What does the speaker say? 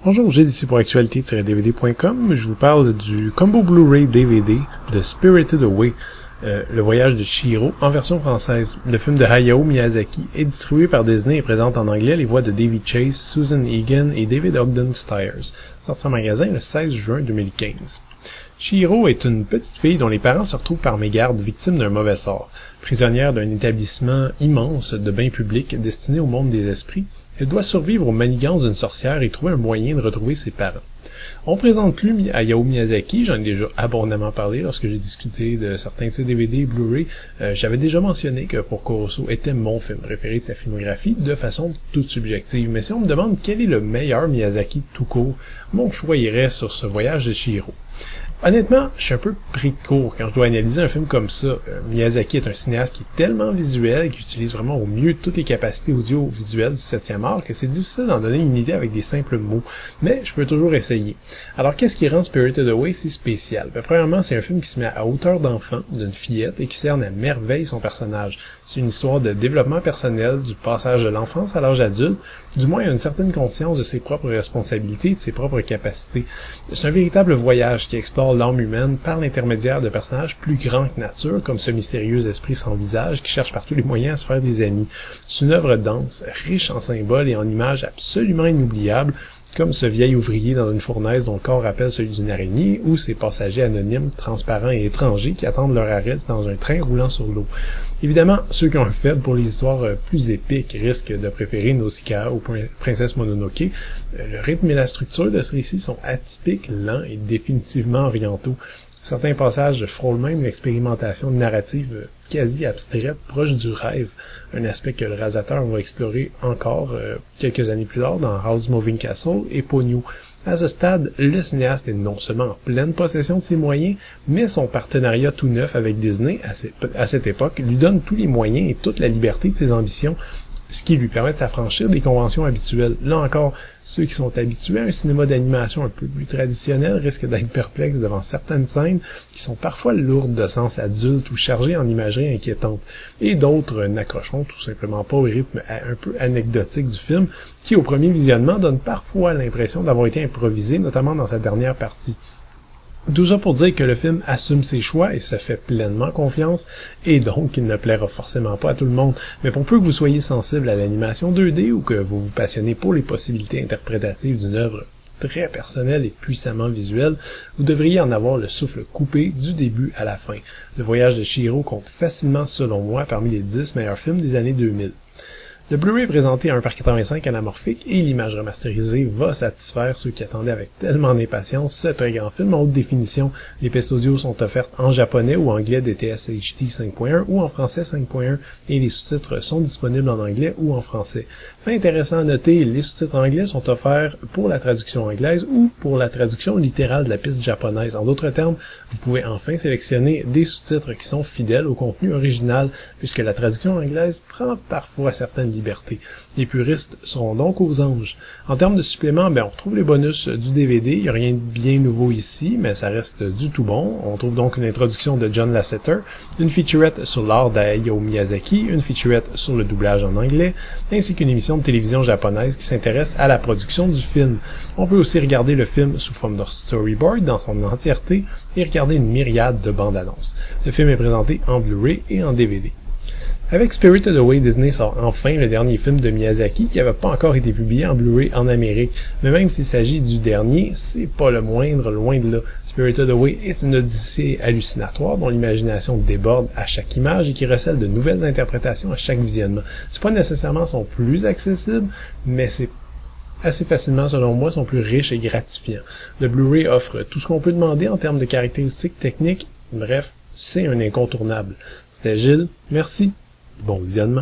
Bonjour, Gilles ici pour actualité-dvd.com. Je vous parle du combo Blu-ray DVD de Spirited Away, le voyage de Chihiro, en version française. Le film de Hayao Miyazaki est distribué par Disney et présente en anglais les voix de David Chase, Susan Egan et David Ogden Stiers, sorti en magasin le 16 juin 2015. Chihiro est une petite fille dont les parents se retrouvent par mégarde victimes d'un mauvais sort. Prisonnière d'un établissement immense de bains publics destiné au monde des esprits, elle doit survivre aux manigances d'une sorcière et trouver un moyen de retrouver ses parents. On présente lui Hayao Miyazaki, j'en ai déjà abondamment parlé lorsque j'ai discuté de certains de ses DVD et Blu-ray. J'avais déjà mentionné que Porco Rosso était mon film préféré de sa filmographie, de façon toute subjective. Mais si on me demande quel est le meilleur Miyazaki tout court, mon choix irait sur ce voyage de Chihiro. Honnêtement, je suis un peu pris de court quand je dois analyser un film comme ça. Miyazaki est un cinéaste qui est tellement visuel et qui utilise vraiment au mieux toutes les capacités audiovisuelles du 7e art que c'est difficile d'en donner une idée avec des simples mots. Mais je peux toujours essayer. Alors qu'est-ce qui rend Spirited Away si spécial? Premièrement, c'est un film qui se met à hauteur d'enfant, d'une fillette, et qui cerne à merveille son personnage. C'est une histoire de développement personnel, du passage de l'enfance à l'âge adulte, du moins il y a une certaine conscience de ses propres responsabilités et de ses propres capacités. C'est un véritable voyage qui explore l'âme humaine par l'intermédiaire de personnages plus grands que nature, comme ce mystérieux esprit sans visage qui cherche par tous les moyens à se faire des amis. C'est une œuvre dense, riche en symboles et en images absolument inoubliables, comme ce vieil ouvrier dans une fournaise dont le corps rappelle celui d'une araignée, ou ces passagers anonymes, transparents et étrangers qui attendent leur arrêt dans un train roulant sur l'eau. Évidemment, ceux qui ont un faible pour les histoires plus épiques risquent de préférer Nausicaa ou Princesse Mononoke. Le rythme et la structure de ce récit sont atypiques, lents et définitivement orientaux. Certains passages frôlent même l'expérimentation narrative quasi abstraite, proche du rêve, un aspect que le réalisateur va explorer encore quelques années plus tard dans Howl's Moving Castle et Ponyo. À ce stade, le cinéaste est non seulement en pleine possession de ses moyens, mais son partenariat tout neuf avec Disney, à cette époque, lui donne tous les moyens et toute la liberté de ses ambitions, ce qui lui permet de s'affranchir des conventions habituelles. Là encore, ceux qui sont habitués à un cinéma d'animation un peu plus traditionnel risquent d'être perplexes devant certaines scènes qui sont parfois lourdes de sens adulte ou chargées en imagerie inquiétante, et d'autres n'accrocheront tout simplement pas au rythme un peu anecdotique du film, qui au premier visionnement donne parfois l'impression d'avoir été improvisé, notamment dans sa dernière partie. Tout ça pour dire que le film assume ses choix et se fait pleinement confiance, et donc il ne plaira forcément pas à tout le monde, mais pour peu que vous soyez sensible à l'animation 2D ou que vous vous passionnez pour les possibilités interprétatives d'une œuvre très personnelle et puissamment visuelle, vous devriez en avoir le souffle coupé du début à la fin. Le voyage de Chihiro compte facilement, selon moi, parmi les 10 meilleurs films des années 2000. Le Blu-ray est présenté à 1:85 anamorphique et l'image remasterisée va satisfaire ceux qui attendaient avec tellement d'impatience ce très grand film en haute définition. Les pistes audio sont offertes en japonais ou anglais DTS HD 5.1 ou en français 5.1 et les sous-titres sont disponibles en anglais ou en français. Fait intéressant à noter, les sous-titres anglais sont offerts pour la traduction anglaise ou pour la traduction littérale de la piste japonaise. En d'autres termes, vous pouvez enfin sélectionner des sous-titres qui sont fidèles au contenu original puisque la traduction anglaise prend parfois certaines liberté. Les puristes seront donc aux anges. En termes de suppléments, on retrouve les bonus du DVD, il n'y a rien de bien nouveau ici, mais ça reste du tout bon. On trouve donc une introduction de John Lasseter, une featurette sur l'art d'Hayao Miyazaki, une featurette sur le doublage en anglais, ainsi qu'une émission de télévision japonaise qui s'intéresse à la production du film. On peut aussi regarder le film sous forme de storyboard dans son entièreté et regarder une myriade de bandes annonces. Le film est présenté en Blu-ray et en DVD. Avec Spirited Away, Disney sort enfin le dernier film de Miyazaki qui n'avait pas encore été publié en Blu-ray en Amérique. Mais même s'il s'agit du dernier, c'est pas le moindre, loin de là. Spirited Away est une odyssée hallucinatoire dont l'imagination déborde à chaque image et qui recèle de nouvelles interprétations à chaque visionnement. C'est pas nécessairement son plus accessible, mais c'est assez facilement, selon moi, son plus riche et gratifiant. Le Blu-ray offre tout ce qu'on peut demander en termes de caractéristiques techniques. Bref, c'est un incontournable. C'était Gilles, merci. Bon visionnement.